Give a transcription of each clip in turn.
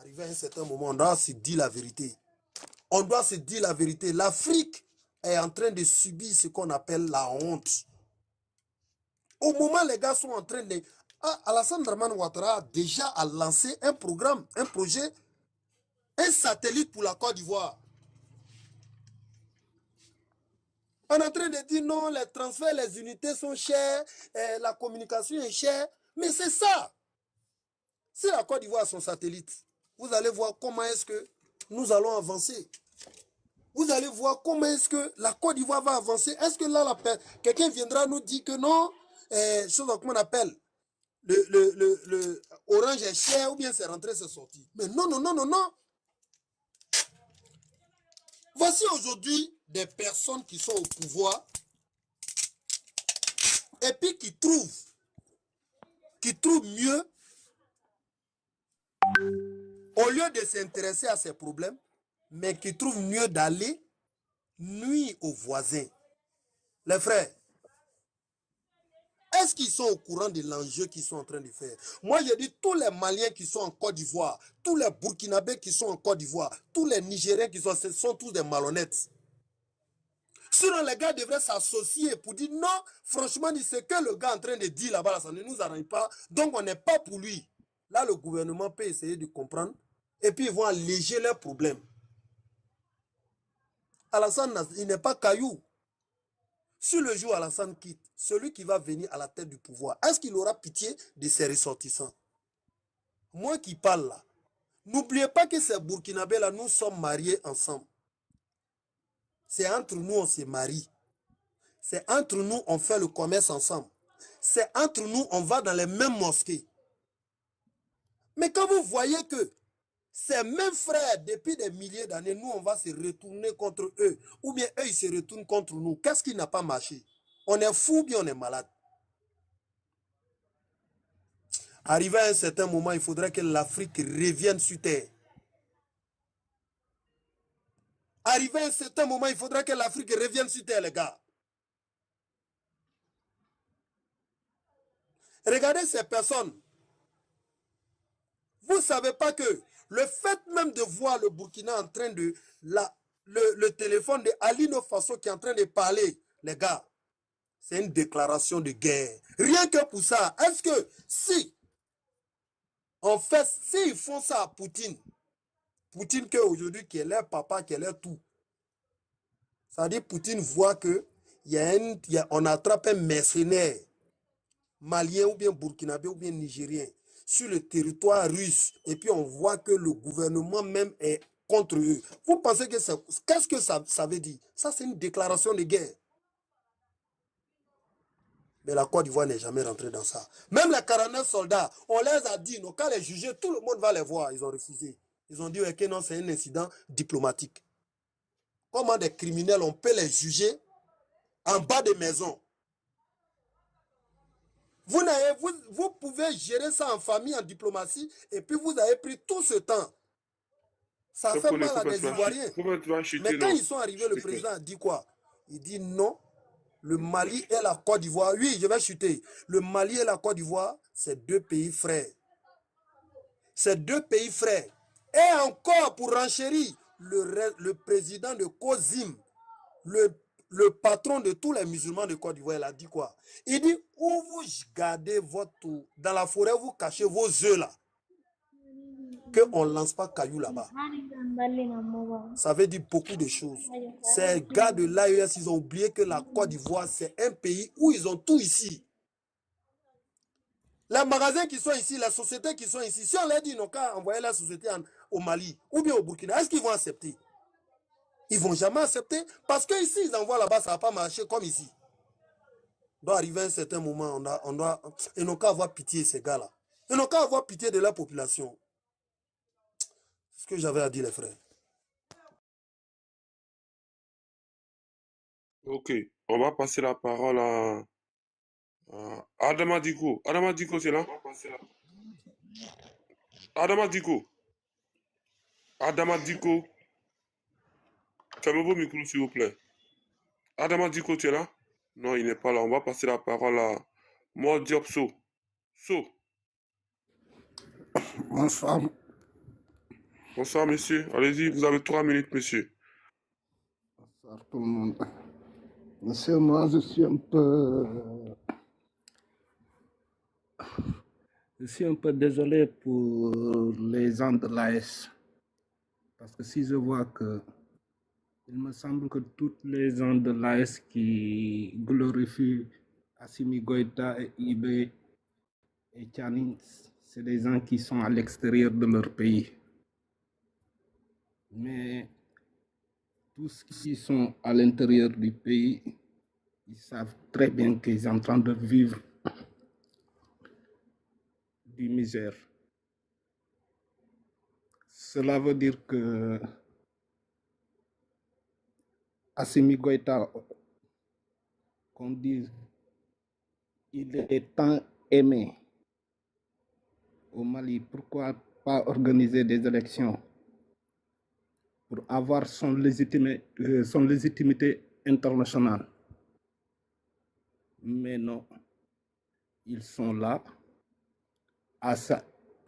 Arrivé à un certain moment, on doit se dire la vérité. On doit se dire la vérité. L'Afrique est en train de subir ce qu'on appelle la honte. Au moment, les gars sont en train de... Alassane Dramane Ouattara a déjà lancé un programme, un projet, un satellite pour la Côte d'Ivoire. On est en train de dire non, les transferts, les unités sont chères, la communication est chère. Mais c'est ça. Si la Côte d'Ivoire a son satellite, vous allez voir comment est-ce que nous allons avancer. Vous allez voir comment est-ce que la Côte d'Ivoire va avancer. Est-ce que là, quelqu'un viendra nous dire que non, chose qu'on appelle, le orange est cher ou bien c'est rentré, c'est sorti. Mais non, non, non, non, non. Voici aujourd'hui des personnes qui sont au pouvoir et puis qui trouvent mieux, au lieu de s'intéresser à ces problèmes, mais qui trouvent mieux d'aller nuire aux voisins. Les frères, est-ce qu'ils sont au courant de l'enjeu qu'ils sont en train de faire? Moi, je dis tous les Maliens qui sont en Côte d'Ivoire, tous les Burkinabés qui sont en Côte d'Ivoire, tous les Nigériens qui sont, ce sont tous des malhonnêtes. Sinon, les gars devraient s'associer pour dire non, franchement, ce que le gars est en train de dire là-bas, ça ne nous arrange pas, donc on n'est pas pour lui. Là, le gouvernement peut essayer de comprendre et puis ils vont alléger leurs problèmes. Alassane, il n'est pas caillou. Si le jour Alassane quitte, celui qui va venir à la tête du pouvoir, est-ce qu'il aura pitié de ses ressortissants? Moi qui parle là, n'oubliez pas que ces Burkinabés là, nous sommes mariés ensemble. C'est entre nous on se marie. C'est entre nous on fait le commerce ensemble. C'est entre nous on va dans les mêmes mosquées. Mais quand vous voyez que ces mêmes frères, depuis des milliers d'années, nous on va se retourner contre eux, ou bien eux ils se retournent contre nous, qu'est-ce qui n'a pas marché? On est fou ou bien on est malade? Arrivé à un certain moment, il faudrait que l'Afrique revienne sur terre. Arrivé à un certain moment, il faudrait que l'Afrique revienne sur terre, les gars. Regardez ces personnes. Vous ne savez pas que le fait même de voir le Burkina en train de... le téléphone de Alino Faso qui est en train de parler, les gars, c'est une déclaration de guerre. Rien que pour ça, est-ce que si, en fait, s'ils font ça à Poutine qui est aujourd'hui, qui est leur papa, qui est leur tout, ça veut dire Poutine voit que on attrape un mercenaire malien ou bien burkinabé ou bien nigérien sur le territoire russe et puis on voit que le gouvernement même est contre eux. Vous pensez que qu'est-ce que ça veut dire? Ça, c'est une déclaration de guerre. Mais la Côte d'Ivoire n'est jamais rentrée dans ça. Même les 49 soldats, on les a dit, non, quand les juger, tout le monde va les voir. Ils ont refusé. Ils ont dit que non, c'est un incident diplomatique. Comment des criminels, on peut les juger en bas des maisons? Vous pouvez gérer ça en famille, en diplomatie, et puis vous avez pris tout ce temps. Ça fait mal à des Ivoiriens. Mais quand ils sont arrivés, le président a dit quoi? Il dit non, le Mali et la Côte d'Ivoire, oui, je vais chuter. Le Mali et la Côte d'Ivoire, c'est deux pays frères. C'est deux pays frères. Et encore, pour renchérir, le président de COSIM, le patron de tous les musulmans de Côte d'Ivoire, il a dit quoi? Il dit, où vous gardez dans la forêt, vous cachez vos œufs là, qu'on ne lance pas cailloux là-bas. Ça veut dire beaucoup de choses. Ces gars de l'AES, ils ont oublié que la Côte d'Ivoire, c'est un pays où ils ont tout ici. Les magasins qui sont ici, les sociétés qui sont ici, si on leur dit, ils n'ont qu'à envoyer la société au Mali ou bien au Burkina, est-ce qu'ils vont accepter? Ils ne vont jamais accepter parce que ici, ils envoient là-bas, ça ne va pas marcher comme ici. Il doit arriver à un certain moment, ils n'ont qu'à avoir pitié, ces gars-là. Ils n'ont qu'à avoir pitié de la population. C'est ce que j'avais à dire, les frères. Ok, on va passer la parole à Adama Diko. Adama Diko, c'est là? Adama Diko. Adama Diko. Fermez vos micros, s'il vous plaît. Adama Diko, tu es là? Non, il n'est pas là. On va passer la parole à Modiop So. So. Bonsoir. Bonsoir, monsieur. Allez-y, vous avez 3 minutes, monsieur. Bonsoir tout le monde. Monsieur, moi, je suis un peu désolé pour les gens de l'AS. Parce que si je vois que il me semble que tous les gens de l'AS qui glorifient Assimi Goïta et Ibé et Tchanin, c'est des gens qui sont à l'extérieur de leur pays. Mais tous ceux qui sont à l'intérieur du pays, ils savent très bien qu'ils sont en train de vivre du misère. Cela veut dire que Assimi Goïta, qu'on dise, il est tant aimé au Mali, pourquoi pas organiser des élections pour avoir son légitimité internationale? Mais non, ils sont là à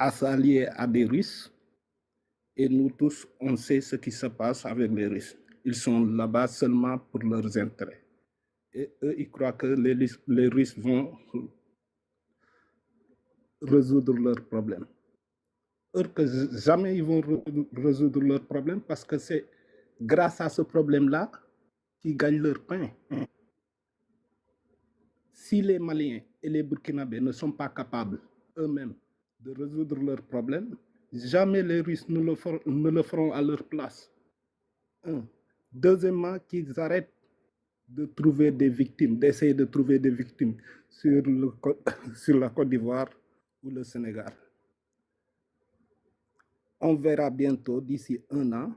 s'allier à des Russes et nous tous, on sait ce qui se passe avec les Russes. Ils sont là-bas seulement pour leurs intérêts. Et eux, ils croient que les Russes vont résoudre leurs problèmes. Or que jamais ils vont résoudre leurs problèmes parce que c'est grâce à ce problème-là qu'ils gagnent leur pain. Si les Maliens et les Burkinabés ne sont pas capables eux-mêmes de résoudre leurs problèmes, jamais les Russes ne le feront à leur place. Deuxièmement, qu'ils arrêtent de trouver des victimes, d'essayer de trouver des victimes sur la Côte d'Ivoire ou le Sénégal. On verra bientôt, d'ici 1 an,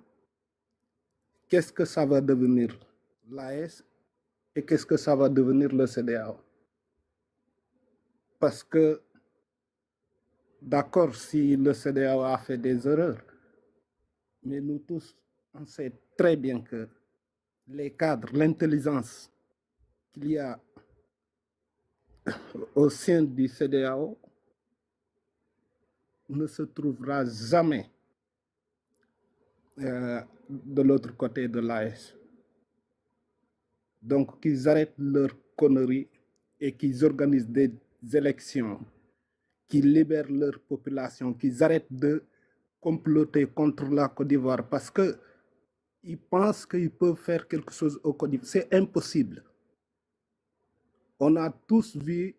qu'est-ce que ça va devenir l'AS et qu'est-ce que ça va devenir le CEDEAO. Parce que, d'accord, si le CEDEAO a fait des erreurs, mais nous tous, on sait très bien que les cadres, l'intelligence qu'il y a au sein du CEDEAO ne se trouvera jamais de l'autre côté de l'AS. Donc qu'ils arrêtent leurs conneries et qu'ils organisent des élections, qu'ils libèrent leur population, qu'ils arrêtent de comploter contre la Côte d'Ivoire parce qu'ils pensent qu'ils peuvent faire quelque chose au Côte d'Ivoire. C'est impossible. On a tous vu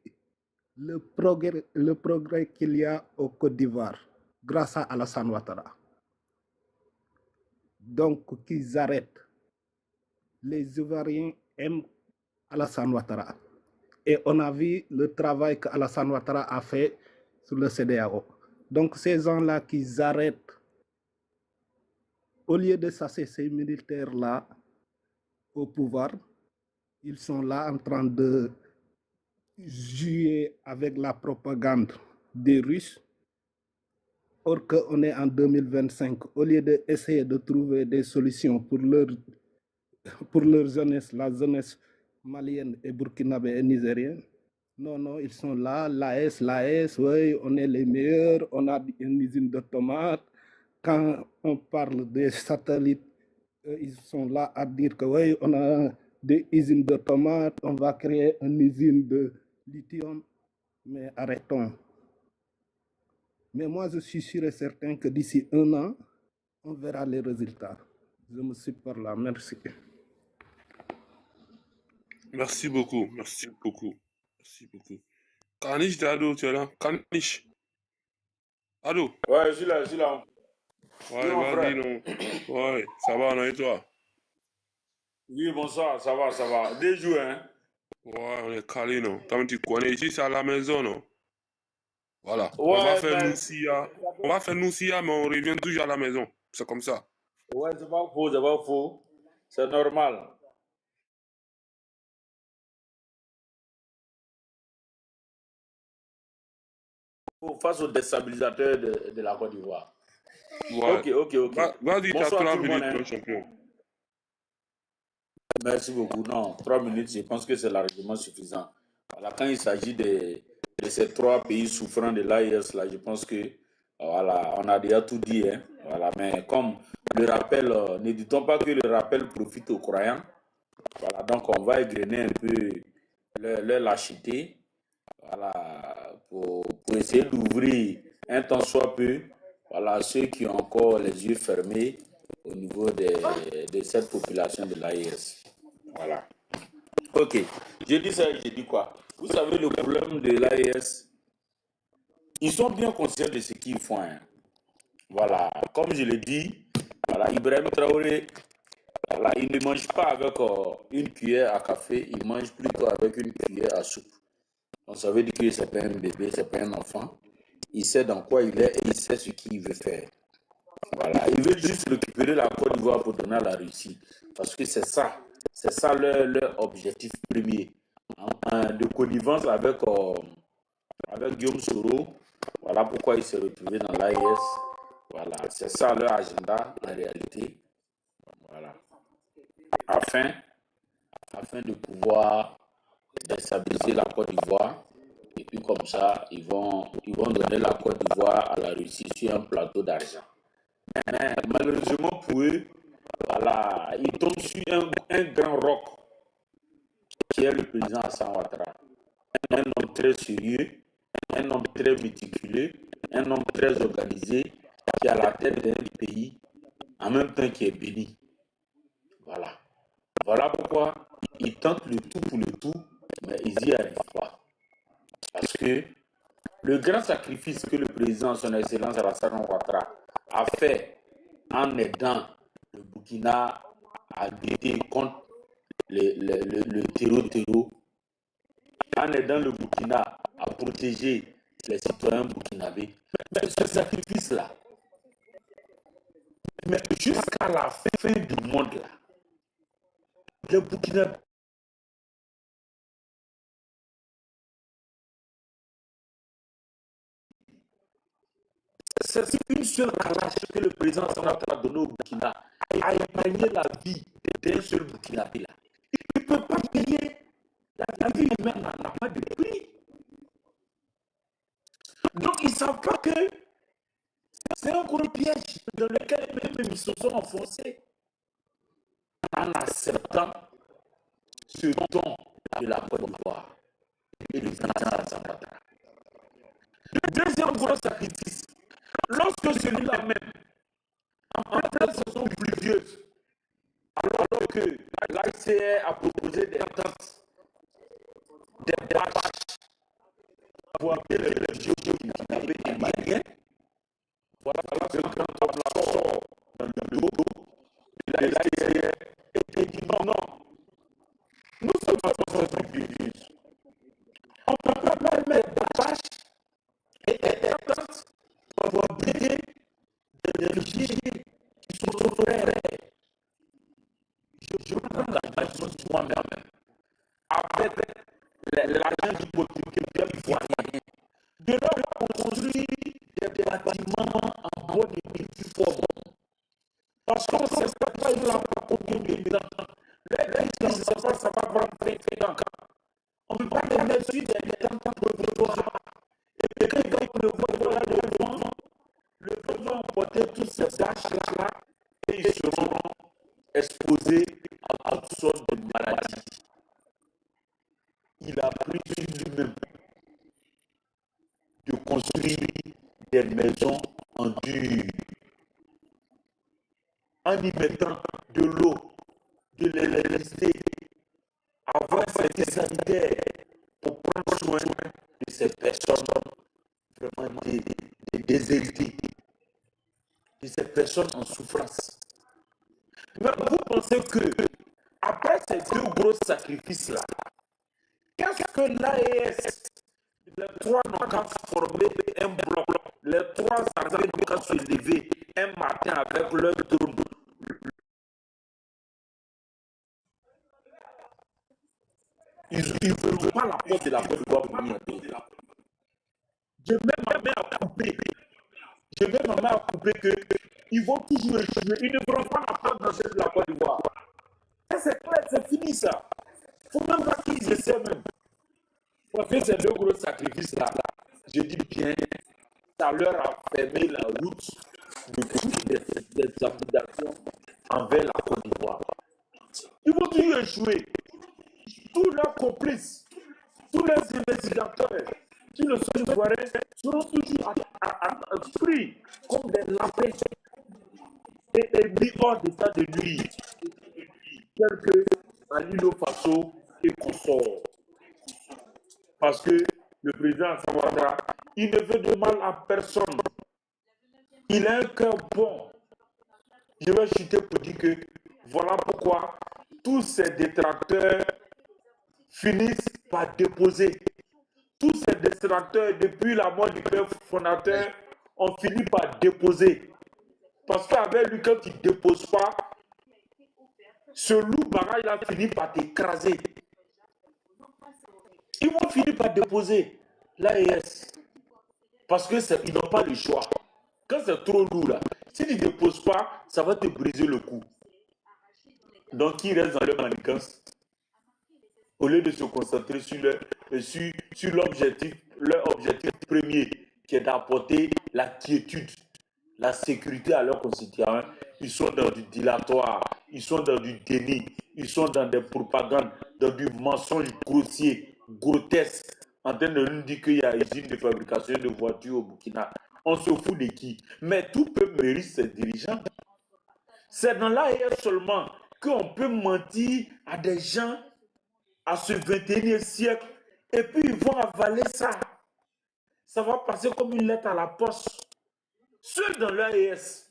le progrès qu'il y a au Côte d'Ivoire grâce à Alassane Ouattara. Donc qu'ils arrêtent. Les Ivoiriens aiment Alassane Ouattara. Et on a vu le travail qu'Alassane Ouattara a fait sur le CEDEAO. Donc ces gens-là qu'ils arrêtent, au lieu de chasser ces militaires-là au pouvoir, ils sont là en train de jouer avec la propagande des Russes. Or qu'on est en 2025, au lieu d'essayer de trouver des solutions pour leur jeunesse, la jeunesse malienne et burkinabé et nigérienne, non, ils sont là, l'AS, oui, on est les meilleurs, on a une usine de tomates. Quand on parle des satellites, ils sont là à dire que oui, on a des usines de tomates, on va créer une usine de lithium, mais arrêtons. Mais moi, je suis sûr et certain que d'ici 1 an, on verra les résultats. Je me suis par là. Merci. Merci beaucoup. Merci beaucoup. Merci beaucoup. Kanish Dado, tu es là? Kanish. Ado? Ouais, je suis là. Ouais, vas-y, non. Ouais, ça va, non, et toi? Oui, bonsoir, ça va. Des jours, hein? Ouais, on est calé, non. Comme tu connais, ici, c'est à la maison, non? Voilà. Ouais, on va faire Noussia, mais on revient toujours à la maison. C'est comme ça. Ouais, c'est pas faux. C'est normal. Face aux déstabilisateurs de la Côte d'Ivoire. Ouais. Ok. Vas-y, tu as 3 minutes, mon champion. Merci beaucoup. Non, 3 minutes, je pense que c'est largement suffisant. Voilà, quand il s'agit de ces 3 pays souffrant de l'AIS, là, je pense que voilà, on a déjà tout dit. Hein. Voilà, mais comme le rappel, ne dit-on pas que le rappel profite aux croyants? Voilà, donc on va égrener un peu leur lâcheté, voilà, pour essayer d'ouvrir un temps soit peu, voilà, ceux qui ont encore les yeux fermés au niveau de cette population de l'AES. Voilà. Ok, je dis ça, je dis quoi? Vous savez, le problème de l'AES, ils sont bien conscients de ce qu'ils font. Hein. Voilà, comme je l'ai dit, voilà, Ibrahim Traoré, voilà, il ne mange pas avec une cuillère à café, il mange plutôt avec une cuillère à soupe. Donc ça veut dire que ce n'est pas un bébé, ce n'est pas un enfant. Il sait dans quoi il est et il sait ce qu'il veut faire. Voilà, il veut juste récupérer la Côte d'Ivoire pour donner à la Russie. Parce que c'est ça leur objectif premier. De connivence avec Guillaume Soro. Voilà pourquoi il s'est retrouvé dans l'AES. Voilà, c'est ça leur agenda en réalité. Voilà. Afin de pouvoir déstabiliser la Côte d'Ivoire. Et puis comme ça, ils vont donner la Côte d'Ivoire à la Russie sur un plateau d'argent. Mais malheureusement pour eux, voilà, ils tombent sur un grand roc qui est le président Alassane Ouattara. Un homme très sérieux, un homme très méticuleux, un homme très organisé, qui est à la tête d'un pays, en même temps qui est béni. Voilà. Voilà pourquoi ils tentent le tout pour le tout, mais ils n'y arrivent pas. Parce que le grand sacrifice que le président, son Excellence Alassane Ouattara, a fait en aidant le Burkina à lutter contre le terreau, en aidant le Burkina à protéger les citoyens burkinabés. Mais ce sacrifice-là, mais jusqu'à la fin du monde, là, le Burkina c'est une seule calage que le président a donné au Burkina a épargné la vie d'un seul Burkinabé. Il ne peut pas payer la vie humaine n'a pas de prix. Donc ils ne savent pas que c'est un gros piège dans lequel même ils se sont enfoncés en acceptant ce don de la Côte d'Ivoire et du président Alassane Ouattara. Le deuxième gros sacrifice, lorsque celui-là même, en pleine saison pluvieuse, alors que l'AICR a proposé des tentes, des bâches pour appeler les réfugiés qui avaient des Maliens, voilà que quand on sort dans le dos, l'AICR et dit non, nous sommes en saison pluvieuse. On ne peut pas mettre des bâches et des tentes pour abriter des réfugiés qui sont frères. Je prends l'engagement sur moi-même avec l'argent du contribuable ivoirien de leur construire des bâtiments en bonne et due forme. Parce qu'on ne sait pas il n'y a pas combien de temps. Les gens ça va prendre 20 ans. On ne peut pas les mettre sur des temps provisoires. Et quand ils le voient le vent va emporter toutes ces tâches-là et ils seront exposés à toutes sortes de maladies. Il a pris sur lui-même de construire des maisons en dur, en y mettant de l'eau, de l'électricité, avoir un service sanitaire pour prendre soin de ces personnes vraiment déshéritées, de ces personnes en souffrance. Mais vous pensez que, après ces deux gros sacrifices-là, qu'est-ce que l'AES, les trois n'ont qu'à former un bloc, les trois armées n'ont qu'à se lever un matin avec leur drone. Ils ne veulent pas la porte de la Côte d'Ivoire pour venir. Je mets ma main à couper. Qu'ils vont toujours échouer. Ils ne feront pas la porte dans la Côte d'Ivoire. C'est clair, c'est fini ça. Il ne faut même pas qu'ils essaient même. Parce que ces deux gros sacrifices-là, je dis bien, ça leur a fermé la route de toutes les accusations envers la Côte d'Ivoire. Ils vont toujours échouer. Tous leurs complices, tous les investigateurs qui ne sont ivoiriens seront toujours pris comme des lapins et mis hors d'état de nuire, tels que Alilo Faso et consorts. Parce que le président Ouattara, il ne veut de mal à personne. Il a un cœur bon. Je vais chuter pour dire que voilà pourquoi tous ces détracteurs finissent par déposer. Tous ces détracteurs, depuis la mort du père fondateur, ont fini par déposer. Parce qu'avec lui, quand il ne dépose pas, ce loup barrage a fini par t'écraser. Ils vont finir par déposer l'AES. Parce qu'ils n'ont pas le choix. Quand c'est trop lourd, là, s'ils ne déposent pas, ça va te briser le cou. Donc, ils restent dans leur manigance. Au lieu de se concentrer sur l'objectif, leur objectif premier, qui est d'apporter la quiétude, la sécurité à leurs concitoyens, ils sont dans du dilatoire, ils sont dans du déni, ils sont dans des propagandes, dans du mensonge grossier, grotesque, en train de nous dire qu'il y a une usine de fabrication de voitures au Burkina. On se fout de qui? Mais tout peut mériter ses dirigeants. C'est dans l'AES seulement qu'on peut mentir à des gens à ce 21e siècle et puis ils vont avaler ça. Ça va passer comme une lettre à la poste. Seul dans l'AES,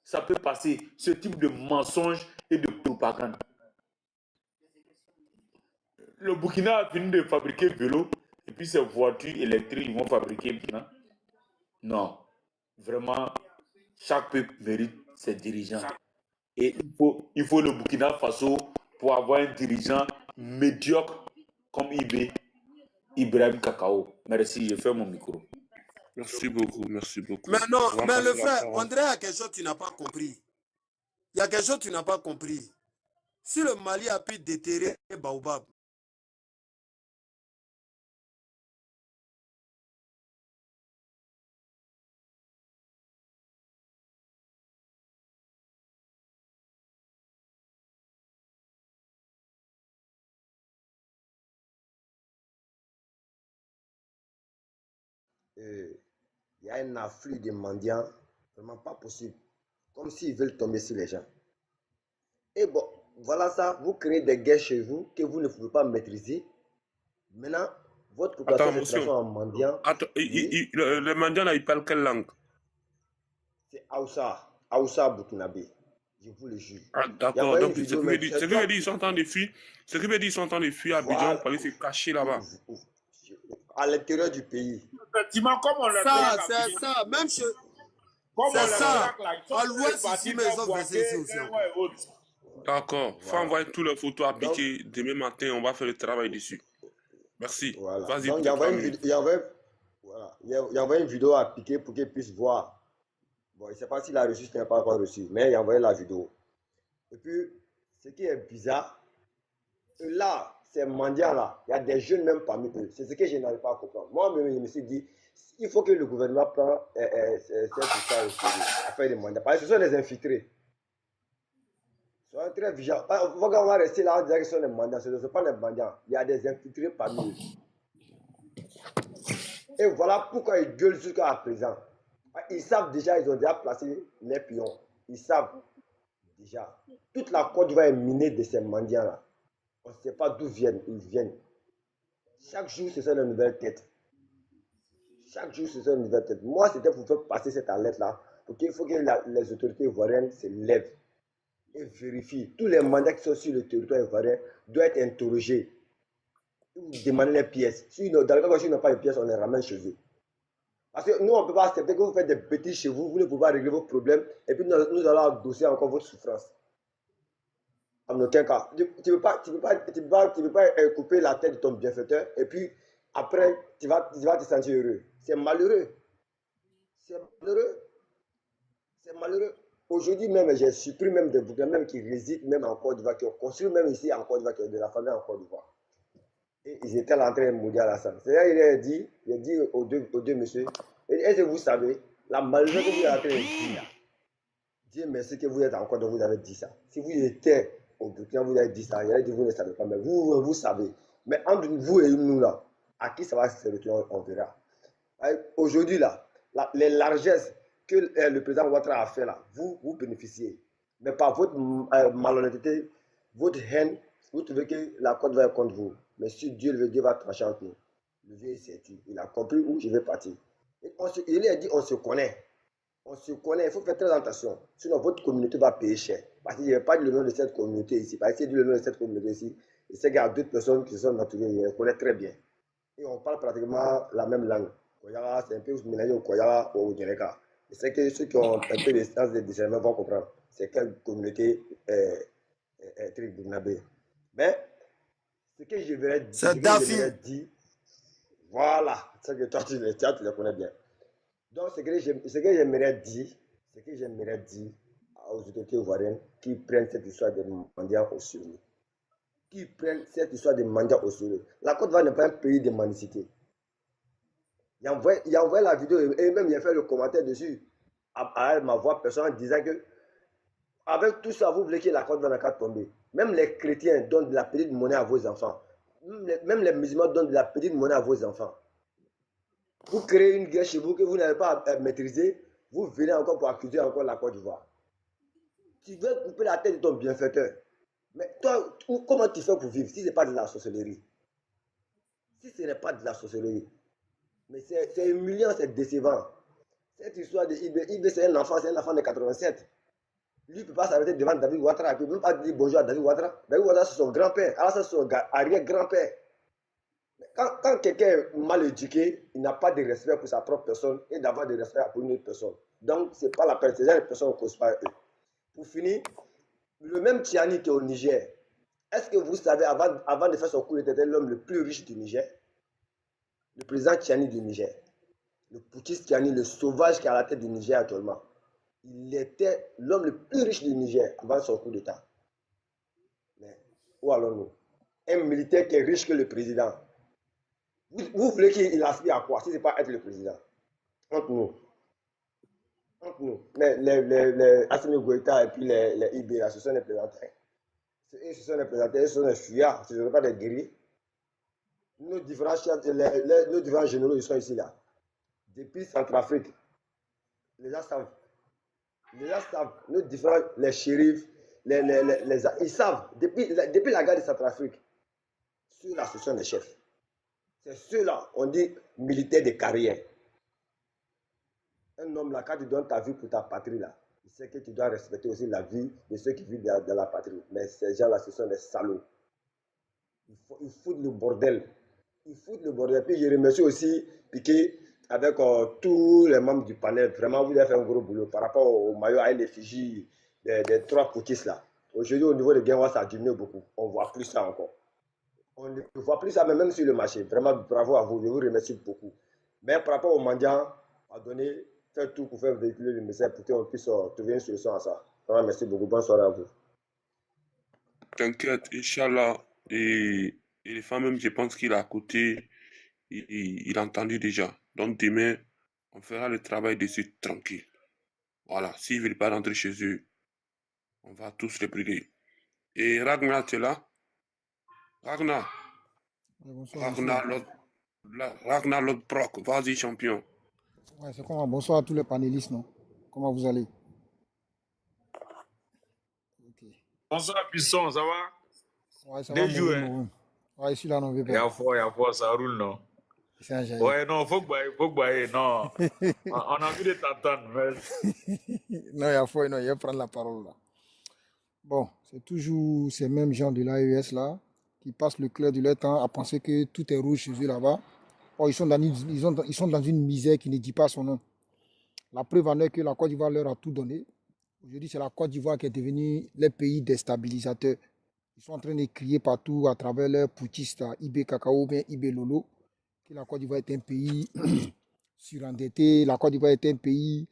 ça peut passer ce type de mensonge et de propagande. Le Burkina a fini de fabriquer vélo et puis ces voitures électriques, ils vont fabriquer maintenant. Non, vraiment, chaque peuple mérite ses dirigeants. Et il faut le Burkina Faso pour avoir un dirigeant médiocre comme Ibrahim Kakao. Merci, je fais mon micro. Merci beaucoup, merci beaucoup. Mais non, mais le frère, André, il y a quelque chose que tu n'as pas compris. Il y a quelque chose que tu n'as pas compris. Si le Mali a pu déterrer Baobab, il y a un afflux de mendiants, vraiment pas possible. Comme s'ils veulent tomber sur les gens. Et bon, voilà ça, vous créez des guerres chez vous que vous ne pouvez pas maîtriser. Maintenant, votre population se transforme en mendiant. Attends, oui. Le mendiant là, il parle quelle langue? C'est Aoussa Burkinabé. Je vous le jure. Ah, d'accord, donc ce qui veut dire qu'ils sont en train de fuir, ce qui veut dire qu'ils sont en train de fuir à Abidjan pour aller se cacher là-bas. À l'intérieur du pays. Effectivement, comme on le ça, c'est ça, même chez... C'est ça, à l'ouest ici, mais ils ont versé ici aussi. D'accord, faut envoyer toutes les photos à piquer. Demain matin, on va faire le travail dessus. Merci. Voilà. Vas-y. Donc, il y a envoyé une vidéo à piquer pour qu'il puisse voir. Bon, il ne sait pas s'il a reçu, s'il n'a pas encore reçu, mais il a envoyé la vidéo. Et puis, ce qui est bizarre, là, ces mendiants-là, il y a des jeunes même parmi eux. C'est ce que je n'arrive pas à comprendre. Moi-même, je me suis dit, il faut que le gouvernement prenne affaire des mendiants. Parce que ce sont des infiltrés. Soyez très vigilants. On va rester là en disant que ce sont des mendiants. Ce ne sont pas des mendiants. Il y a des infiltrés parmi eux. Et voilà pourquoi ils gueulent jusqu'à présent. Ils savent déjà, ils ont déjà placé les pions. Ils savent déjà. Toute la Côte d'Ivoire est minée de ces mendiants-là. On ne sait pas d'où ils viennent. Chaque jour, ce sont de nouvelles têtes. Chaque jour, ce sont de nouvelles têtes. Moi, c'était pour faire passer cette alerte-là. Pour qu'il faut que les autorités ivoiriennes se lèvent et vérifient. Tous les mandats qui sont sur le territoire ivoirien doivent être interrogés. Ils demandent les pièces. Dans le cas où ils n'ont pas les pièces, on les ramène chez eux. Parce que nous, on ne peut pas accepter que vous faites des bêtises chez vous, vous ne pouvez pas régler vos problèmes, et puis nous allons endosser encore votre souffrance. En aucun cas. Tu ne peux pas couper la tête de ton bienfaiteur, et puis après, tu vas te sentir heureux. C'est malheureux. C'est malheureux. C'est malheureux. Aujourd'hui même, j'ai surpris même des Burkinabés même qui résident même en Côte d'Ivoire, qui ont construit même ici en Côte d'Ivoire, qui ont de la famille en Côte d'Ivoire. Et ils étaient en train de mourir à la salle. C'est-à-dire, il a dit aux deux messieurs, est-ce que vous savez, la malheureuse que vous êtes en train de dire, Dieu merci que vous êtes encore donc vous avez dit ça. Si vous étiez au Burkina, vous avez dit ça, il a dit vous ne savez pas, mais vous savez. Mais entre vous et nous là, à qui ça va se retourner, on verra. Aujourd'hui là, les largesses que le président Ouattara a fait là, vous bénéficiez. Mais par votre malhonnêteté, votre haine, vous trouvez que la Côte va être contre vous. Mais si Dieu le veut, Dieu va trancher entre nous. Le vieux s'est dit, il a compris où je vais partir. Il a dit on se connaît. On se connaît, il faut faire très attention. Sinon, votre communauté va payer cher. Parce qu'il n'y a pas le nom de cette communauté ici. Parce qu'il y a le nom de cette communauté ici. Il sait qu'il y a d'autres personnes qui sont naturelles, il les connaît très bien. Et on parle pratiquement la même langue. Koyara, c'est un peu mélangé au Koyara ou au Djereka. Je sais que ceux qui ont un peu de sens de discernement vont comprendre. C'est quelle communauté est burkinabé. Mais ce que je verrais dire, voilà, c'est que toi tu le connais bien. Donc, ce que j'aimerais dire aux autorités ivoiriennes qui prennent cette histoire de mendiants au sérieux. La Côte d'Ivoire n'est pas un pays de mendicité. Il a envoyé la vidéo et même il a fait le commentaire dessus à ma voix personnelle en disant que avec tout ça, vous voulez que la Côte d'Ivoire n'a qu'à tomber. Même les chrétiens donnent de la petite monnaie à vos enfants. Même les musulmans donnent de la petite monnaie à vos enfants. Vous créez une guerre chez vous que vous n'avez pas à maîtriser, vous venez encore pour accuser encore la Côte d'Ivoire. Tu veux couper la tête de ton bienfaiteur. Mais toi, comment tu fais pour vivre si ce n'est pas de la sorcellerie? Si ce n'est pas de la sorcellerie. Mais c'est humiliant, c'est décevant. Cette histoire de Ibé, c'est un enfant de 87. Lui ne peut pas s'arrêter devant David Ouattara. Il ne peut même pas dire bonjour à David Ouattara. David Ouattara, c'est son grand-père. Alors, c'est son arrière-grand-père. Quand quelqu'un est mal éduqué, il n'a pas de respect pour sa propre personne et d'avoir de respect pour une autre personne. Donc, ce n'est pas la personne, les personnes ne causent pas eux. Pour finir, le même Tiani qui est au Niger, est-ce que vous savez, avant de faire son coup d'État, l'homme le plus riche du Niger? Le président Tiani du Niger. Le putschiste Tiani, le sauvage qui est à la tête du Niger actuellement. Il était l'homme le plus riche du Niger avant son coup d'État. Mais où allons-nous? Un militaire qui est riche que le président. Vous voulez qu'il aspire à quoi si ce n'est pas être le président? Entre nous. Mais les Assimi Goïta et puis les IB, ce sont des plaisanteries. Ce sont des plaisanteries, ce sont des fuyards, ce ne sont pas des guerriers. Nos différents chefs, nos différents généraux, ils sont ici là. Depuis Centrafrique, les gens savent. Nos différents, les shérifs, ils savent. Depuis la guerre de Centrafrique, ceux-là, ce sont les chefs. C'est ceux-là, on dit militaires de carrière. Un homme là, quand tu donnes ta vie pour ta patrie là, il sait que tu dois respecter aussi la vie de ceux qui vivent dans la patrie. Mais ces gens-là, ce sont des salauds. Ils foutent le bordel. Puis je remercie aussi Piqué avec tous les membres du panel. Vraiment, vous avez fait un gros boulot par rapport au maillot à l'effigie des 3 poutistes là. Aujourd'hui, au niveau de Guinwa, ça a diminué beaucoup. On ne voit plus ça encore. On ne voit plus ça, mais même sur le marché. Vraiment, bravo à vous. Je vous remercie beaucoup. Mais par rapport aux mendiants, à donner, faire tout pour faire véhiculer le message pour qu'on puisse trouver une solution à ça. Vraiment, merci beaucoup. Bonne soirée à vous. T'inquiète, Inch'Allah. Et les femmes, même, je pense qu'il a à côté, il a entendu déjà. Donc demain, on fera le travail dessus tranquille. Voilà, s'ils ne veulent pas rentrer chez eux, on va tous les brûler. Et Ragnar, tu es là? Ragnar. Bonsoir, Ragnar Lodbrok, vas-y champion. Ouais, c'est comment? Bonsoir à tous les panélistes, non? Comment vous allez? Okay. Bonsoir Puissant, ça va? Ouais, ça va. Hein? Ouais, ici là, non, il y a fort, ça roule, non? Ouais, non, faut que non. On a envie de t'entendre, mais... Non, il y a fort, non, il va prendre la parole là. Bon, c'est toujours ces mêmes gens de l'AES là qui passent le clair de leur temps à penser que tout est rouge chez eux là-bas. Oh, ils sont dans une misère qui ne dit pas son nom. La preuve en est que la Côte d'Ivoire leur a tout donné. Aujourd'hui, c'est la Côte d'Ivoire qui est devenue le pays déstabilisateur. Ils sont en train de crier partout à travers leurs putschistes, IB Cacao, bien IB Lolo, que la Côte d'Ivoire est un pays surendetté, la Côte d'Ivoire est un pays,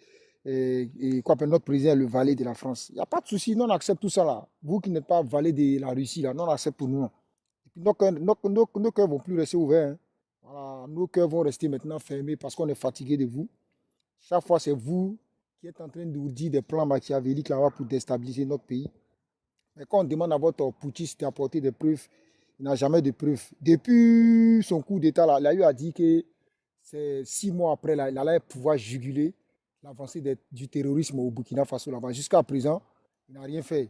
notre président est le valet de la France. Il n'y a pas de souci, nous on accepte tout ça là. Vous qui n'êtes pas valet de la Russie, là, nous on accepte pour nous. Et puis nos cœurs ne vont plus rester ouverts. Hein. Voilà, nos cœurs vont rester maintenant fermés parce qu'on est fatigué de vous. Chaque fois, c'est vous qui est en train d'ourdir des plans machiavéliques là-bas pour déstabiliser notre pays. Mais quand on demande à votre putschiste d'apporter des preuves, il n'a jamais de preuves. Depuis son coup d'État, là, il a eu à dire que c'est 6 mois après, là, il allait pouvoir juguler l'avancée du terrorisme au Burkina Faso là-bas. Jusqu'à présent, il n'a rien fait.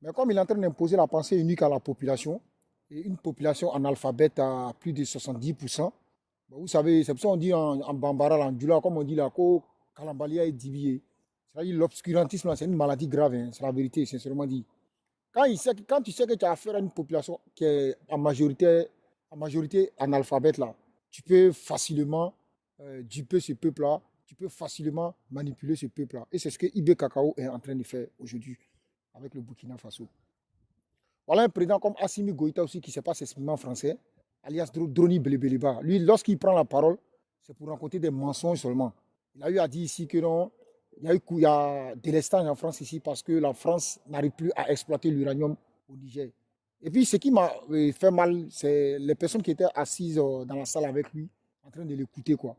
Mais comme il est en train d'imposer la pensée unique à la population, et une population analphabète à plus de 70%, vous savez, c'est pour ça qu'on dit en Bambara, en Djoula, comme on dit là, que Kalambalia est divié. C'est-à-dire l'obscurantisme, c'est une maladie grave, hein, c'est la vérité, sincèrement dit. Quand tu sais que tu as affaire à une population qui est en majorité analphabète, là, tu peux facilement duper ce peuple-là, tu peux facilement manipuler ce peuple-là. Et c'est ce que Ibé Kakao est en train de faire aujourd'hui avec le Burkina Faso. Voilà un président comme Assimi Goïta aussi qui ne sait pas s'exprimer en français, alias Droni Belebeleba. Lui, lorsqu'il prend la parole, c'est pour raconter des mensonges seulement. Il a eu à dire ici que non, il y a délestage en France ici parce que la France n'arrive plus à exploiter l'uranium au Niger. Et puis ce qui m'a fait mal, c'est les personnes qui étaient assises dans la salle avec lui, en train de l'écouter, quoi.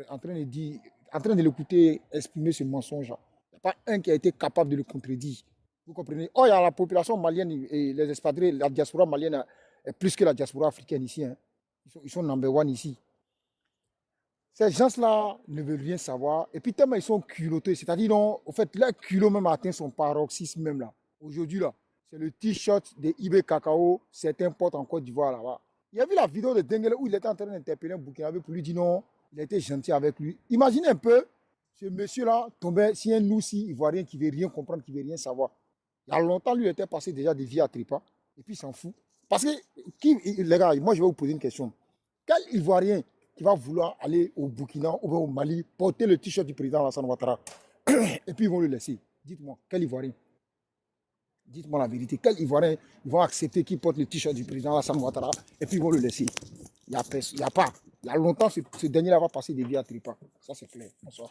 En train de l'écouter exprimer ce mensonge-là. Il n'y a pas un qui a été capable de le contredire. Vous comprenez? Oh, il y a la population malienne et les expatriés, la diaspora malienne est plus que la diaspora africaine ici. Hein. Ils sont number one ici. Ces gens-là ne veulent rien savoir. Et puis tellement ils sont culottés. C'est-à-dire, en fait, leur culot même atteint son paroxysme même là. Aujourd'hui, là, c'est le t-shirt de Ibé Kakao, certains portent en Côte d'Ivoire là-bas. Il y a vu la vidéo de Dengele où il était en train d'interpeller un Burkinabé pour lui dire non, il a été gentil avec lui. Imaginez un peu, ce monsieur-là tombait, si un Noussi ivoirien qui ne veut rien comprendre, qui ne veut rien savoir. Il y a longtemps, lui était passé déjà des vies à Tripa, et puis il s'en fout. Parce que, les gars, moi je vais vous poser une question. Quel Ivoirien qui va vouloir aller au Burkina ou au Mali porter le t-shirt du président Alassane Ouattara et puis ils vont le laisser? Dites-moi, quel Ivoirien? Dites-moi la vérité. Quel Ivoirien ils vont accepter qu'il porte le t-shirt du président Alassane Ouattara et puis ils vont le laisser? Il n'y a pas. Il y a longtemps, ce dernier-là va passer des vies à Tripa. Ça, c'est clair. Bonsoir.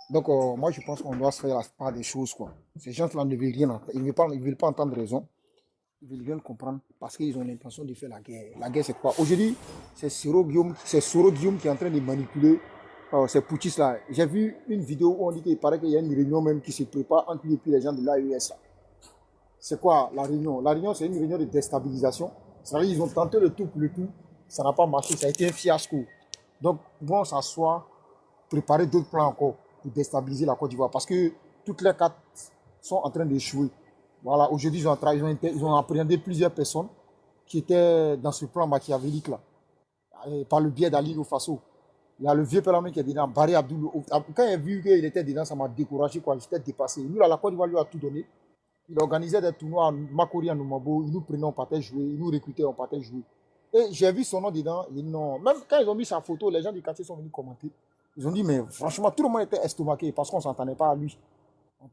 Donc, moi, je pense qu'on doit se faire la part des choses, quoi. Ces gens-là ne veulent rien entendre. Ils ne veulent pas entendre raison. Ils ne veulent rien comprendre parce qu'ils ont l'intention de faire la guerre. La guerre, c'est quoi? Aujourd'hui, c'est Soro Guillaume qui est en train de manipuler ces putschistes-là. J'ai vu une vidéo où on dit qu'il paraît qu'il y a une réunion même qui se prépare entre lui et puis les gens de l'AES. C'est quoi la réunion? La réunion, c'est une réunion de déstabilisation. C'est-à-dire qu'ils ont tenté le tout pour le tout. Ça n'a pas marché. Ça a été un fiasco. Donc, bon, s'asseoir, préparer d'autres plans encore pour déstabiliser la Côte d'Ivoire parce que toutes les cartes sont en train d'échouer. Voilà, aujourd'hui, ils ont appréhendé plusieurs personnes qui étaient dans ce plan machiavélique là, par le biais d'Ali Faso. Il y a le vieux Pélamé qui est dedans, Barry Abdoul. Quand il a vu qu'il était dedans, ça m'a découragé, quoi. J'étais dépassé. Nous, là, la Côte d'Ivoire lui a tout donné. Il organisait des tournois à Makori, à Numabo. Ils nous prenaient, on partait jouer. Ils nous recrutaient, on partait jouer. Et j'ai vu son nom dedans. Il dit non. Même quand ils ont mis sa photo, les gens du quartier sont venus commenter. Ils ont dit, mais franchement, tout le monde était estomaqué parce qu'on ne s'entendait pas à lui.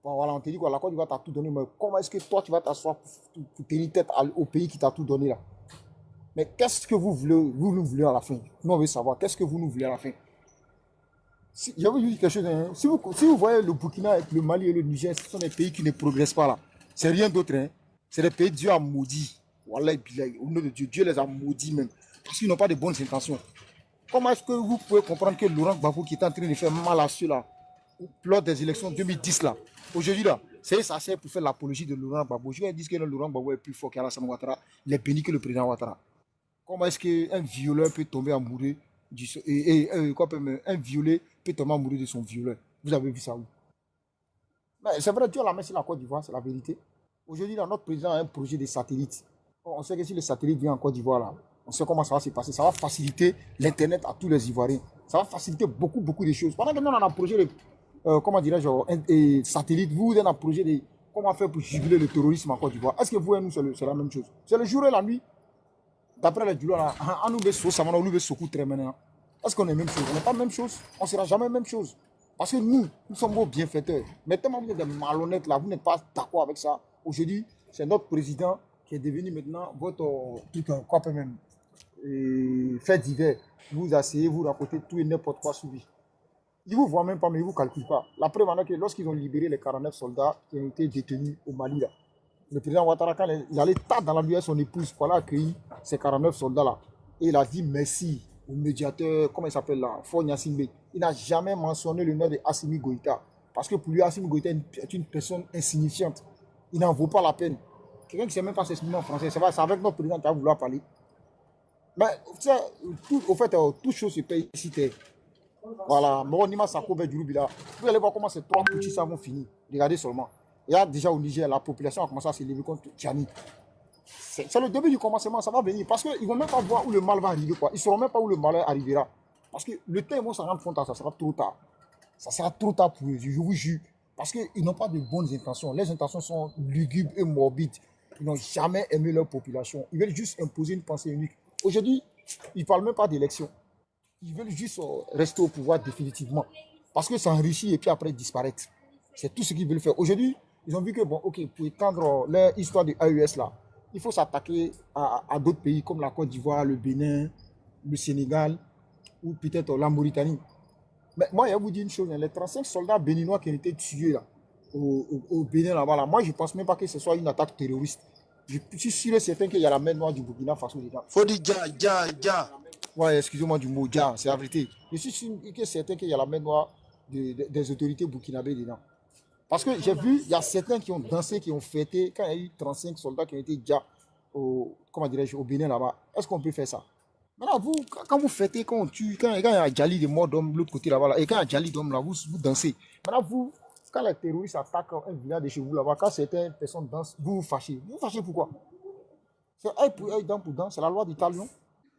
Voilà, on te dit quoi, la Côte d'Ivoire t'a tout donné, mais comment est-ce que toi tu vas t'asseoir pour tenir tête au pays qui t'a tout donné là? Mais qu'est-ce que vous nous voulez à la fin? Nous on veut savoir, qu'est-ce que vous nous voulez à la fin? Je vais vous dire quelque chose, hein. Si vous voyez le Burkina, le Mali et le Niger, ce sont des pays qui ne progressent pas là. C'est rien d'autre, hein. C'est des pays que Dieu a maudits. Wallah, au nom de Dieu, Dieu les a maudits même. Parce qu'ils n'ont pas de bonnes intentions. Comment est-ce que vous pouvez comprendre que Laurent Gbagbo qui est en train de faire mal à ceux-là, lors des élections 2010 là, aujourd'hui là, ça sert pour faire l'apologie de Laurent Gbagbo. Je vais dire que Laurent Gbagbo est plus fort qu'Alassane Ouattara, il est béni que le président Ouattara. Comment est-ce qu'un violeur peut tomber amoureux un violé peut tomber amoureux de son violeur? Vous avez vu ça où? C'est vrai, Dieu l'a mis sur la Côte d'Ivoire, c'est la vérité. Aujourd'hui, là, notre président a un projet de satellite. On sait que si le satellite vient en Côte d'Ivoire, là, on sait comment ça va se passer. Ça va faciliter l'Internet à tous les Ivoiriens. Ça va faciliter beaucoup de choses. Pendant que nous, on a un projet de, comment dirais-je, satellite, vous avez un projet de comment faire pour juguler le terrorisme en Côte d'Ivoire. Est-ce que vous et nous, c'est la même chose? C'est le jour et la nuit. D'après les douleurs, on nous veut très maintenant. Est-ce qu'on est même chose? On n'est pas même chose. On ne sera jamais même chose. Parce que nous sommes vos bienfaiteurs. Mais tellement vous êtes des malhonnêtes là, vous n'êtes pas d'accord avec ça. Aujourd'hui, c'est notre président qui est devenu maintenant votre quoi peut même fait divers. Vous asseyez, vous racontez tout et n'importe quoi sur lui. Ils ne vous voient même pas, mais ils ne vous calculent pas. La preuve en est que lorsqu'ils ont libéré les 49 soldats qui ont été détenus au Mali, là, le président Ouattara, quand il allait tard dans la nuit avec son épouse pour aller accueillir ces 49 soldats-là, et il a dit merci au médiateur, comment il s'appelle là, Fogna Simbe. Il n'a jamais mentionné le nom de Assimi Goïta. Parce que pour lui, Assimi Goïta est une personne insignifiante. Il n'en vaut pas la peine. Quelqu'un qui ne sait même pas s'exprimer en français, c'est avec notre président qui va vouloir parler. Mais tu sais, au fait, toute chose se paye ici. Voilà, bon, Nima Sako Bedjoulubila. Vous allez voir comment ces 3 petits ça vont finir. Regardez seulement. Il y a déjà au Niger, la population a commencé à s'élever contre Tchani. C'est le début du commencement, ça va venir. Parce qu'ils ne vont même pas voir où le mal va arriver. Quoi. Ils ne sauront même pas où le malheur arrivera. Parce que le temps, ils vont s'en rendre compte, ça sera trop tard. Ça sera trop tard pour eux, je vous jure. Parce qu'ils n'ont pas de bonnes intentions. Les intentions sont lugubres et morbides. Ils n'ont jamais aimé leur population. Ils veulent juste imposer une pensée unique. Aujourd'hui, ils ne parlent même pas d'élection. Ils veulent juste rester au pouvoir définitivement. Parce que ça enrichit et puis après disparaître. C'est tout ce qu'ils veulent faire. Aujourd'hui, ils ont vu que, bon, ok, pour étendre leur histoire de AES là, il faut s'attaquer à d'autres pays comme la Côte d'Ivoire, le Bénin, le Sénégal ou peut-être la Mauritanie. Mais moi, je vais vous dire une chose, les 35 soldats béninois qui ont été tués là, au Bénin là-bas, là, moi, je ne pense même pas que ce soit une attaque terroriste. Je suis sûr et certain qu'il y a la main noire du Burkina Faso dedans. Faut dire ja. Ouais, excusez-moi du mot ja, c'est la vérité. Je suis sûr et certain qu'il y a la main noire des autorités burkinabées dedans. Parce que j'ai vu, il y a certains qui ont dansé, qui ont fêté, quand il y a eu 35 soldats qui ont été déjà au Bénin là-bas. Est-ce qu'on peut faire ça? Maintenant, vous, quand vous fêtez, quand on tue, quand il y a Djali de morts d'hommes de l'autre côté là-bas, et quand il y a Djali d'hommes là, vous dansez. Maintenant, vous, quand les terroristes attaquent un village de chez vous là-bas, quand certaines personnes dansent, vous vous fâchez. Vous vous fâchez pourquoi? C'est œil pour œil, dent pour dent, c'est la loi du talion.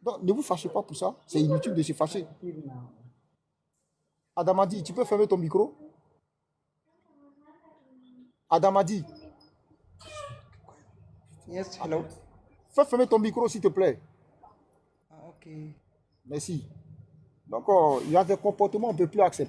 Donc, ne vous fâchez pas pour ça, c'est inutile de se fâcher. Adamadi, tu peux fermer ton micro? Adamadi. Yes, hello. Fais fermer ton micro, s'il te plaît. Ah, ok. Merci. Donc, il y a des comportements qu'on ne peut plus accepter.